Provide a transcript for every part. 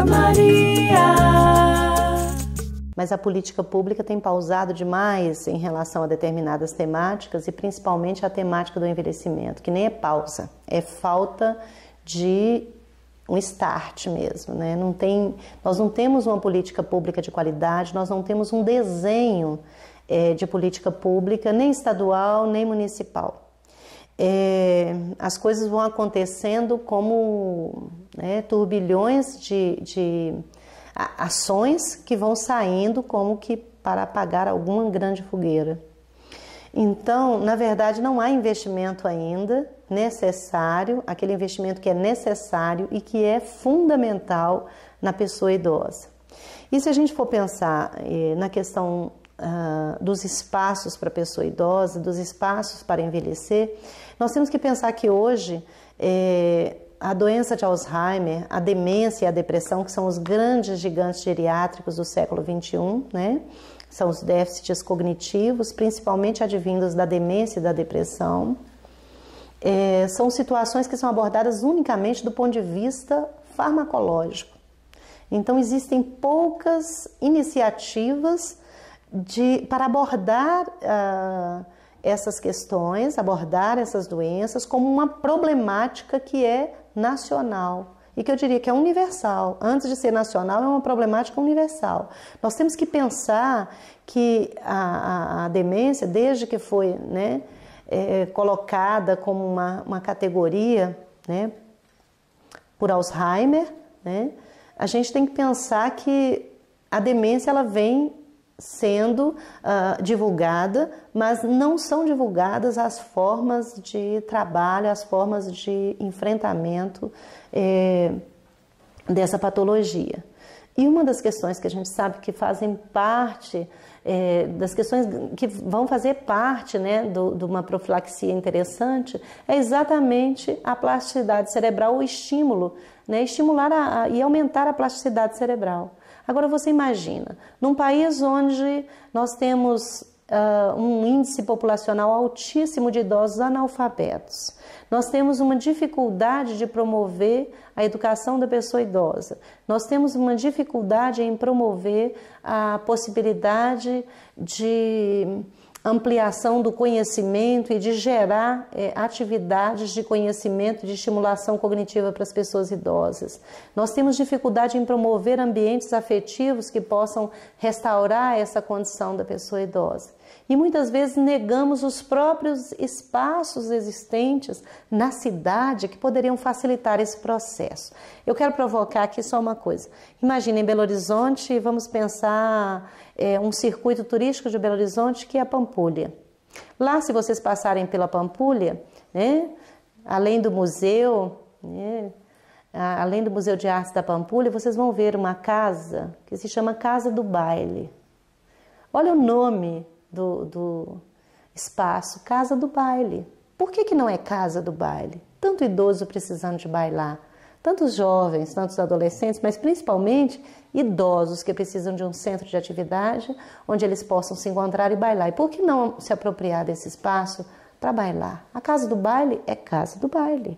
Maria. Mas a política pública tem pausado demais em relação a determinadas temáticas e principalmente a temática do envelhecimento, que nem é pausa, é falta de um start mesmo, né? Nós não temos uma política pública de qualidade, nós não temos um desenho de política pública, nem estadual, nem municipal. As coisas vão acontecendo como turbilhões de ações que vão saindo como que para apagar alguma grande fogueira. Então, na verdade, não há investimento ainda necessário, aquele investimento que é necessário e que é fundamental na pessoa idosa. E se a gente for pensar na questão dos espaços para a pessoa idosa, dos espaços para envelhecer, nós temos que pensar que hoje a doença de Alzheimer, a demência e a depressão, que são os grandes gigantes geriátricos do século XXI, né? São os déficits cognitivos, principalmente advindos da demência e da depressão. São situações que são abordadas unicamente do ponto de vista farmacológico. Então, existem poucas iniciativas para abordar essas questões, abordar essas doenças como uma problemática que é nacional e que eu diria que é universal. Antes de ser nacional, é uma problemática universal. Nós temos que pensar que a demência, desde que foi colocada como uma categoria por Alzheimer, a gente tem que pensar que a demência ela vem sendo divulgada, mas não são divulgadas as formas de trabalho, as formas de enfrentamento dessa patologia. E uma das questões que a gente sabe que fazem parte, das questões que vão fazer parte de uma profilaxia interessante, é exatamente a plasticidade cerebral, o estímulo, estimular e aumentar a plasticidade cerebral. Agora você imagina, num país onde nós temos um índice populacional altíssimo de idosos analfabetos, nós temos uma dificuldade de promover a educação da pessoa idosa, nós temos uma dificuldade em promover a possibilidade de ampliação do conhecimento e de gerar atividades de conhecimento e de estimulação cognitiva para as pessoas idosas. Nós temos dificuldade em promover ambientes afetivos que possam restaurar essa condição da pessoa idosa. E muitas vezes negamos os próprios espaços existentes na cidade que poderiam facilitar esse processo. Eu quero provocar aqui só uma coisa. Imagina em Belo Horizonte, vamos pensar um circuito turístico de Belo Horizonte que é a Pampulha. Lá, se vocês passarem pela Pampulha, além do museu, além do Museu de Artes da Pampulha, vocês vão ver uma casa que se chama Casa do Baile. Olha o nome do espaço, Casa do Baile. Por que não é Casa do Baile? Tanto idoso precisando de bailar, tantos jovens, tantos adolescentes, mas principalmente idosos que precisam de um centro de atividade onde eles possam se encontrar e bailar. E por que não se apropriar desse espaço para bailar? A Casa do Baile é Casa do Baile.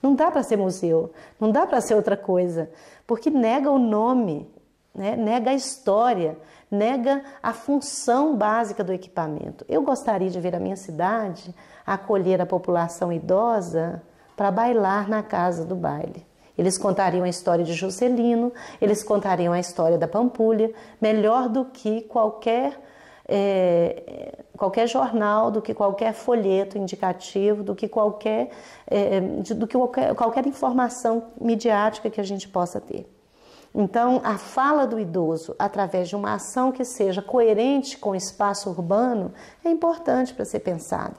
Não dá para ser museu, não dá para ser outra coisa, porque nega o nome, nega a história, nega a função básica do equipamento. Eu gostaria de ver a minha cidade acolher a população idosa para bailar na Casa do Baile. Eles contariam a história de Juscelino, eles contariam a história da Pampulha, melhor do que qualquer jornal, do que qualquer folheto indicativo, do que qualquer informação midiática que a gente possa ter. Então, a fala do idoso, através de uma ação que seja coerente com o espaço urbano, é importante para ser pensada.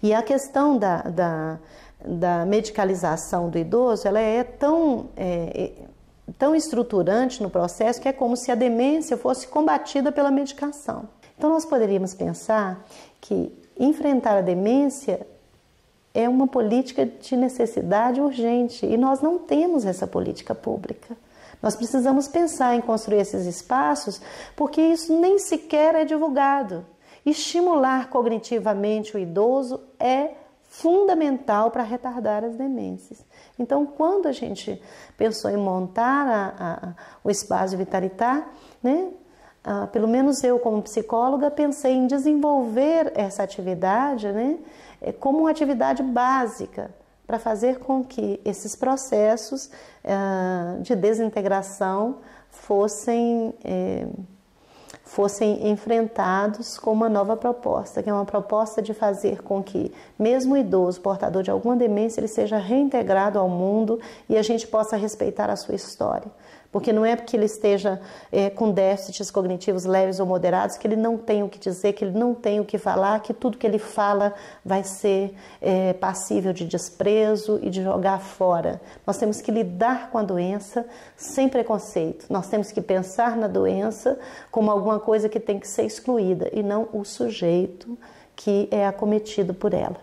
E a questão da medicalização do idoso, ela é tão estruturante no processo que é como se a demência fosse combatida pela medicação. Então, nós poderíamos pensar que enfrentar a demência é uma política de necessidade urgente e nós não temos essa política pública. Nós precisamos pensar em construir esses espaços porque isso nem sequer é divulgado. Estimular cognitivamente o idoso é fundamental para retardar as demências. Então, quando a gente pensou em montar o Espaço Vitalitar, né, pelo menos eu, como psicóloga, pensei em desenvolver essa atividade, né, como uma atividade básica para fazer com que esses processos de desintegração fossem enfrentados com uma nova proposta, que é uma proposta de fazer com que, mesmo o idoso portador de alguma demência, ele seja reintegrado ao mundo e a gente possa respeitar a sua história. Porque não é porque ele esteja com déficits cognitivos leves ou moderados que ele não tem o que dizer, que ele não tem o que falar, que tudo que ele fala vai ser passível de desprezo e de jogar fora. Nós temos que lidar com a doença sem preconceito. Nós temos que pensar na doença como alguma coisa que tem que ser excluída e não o sujeito que é acometido por ela.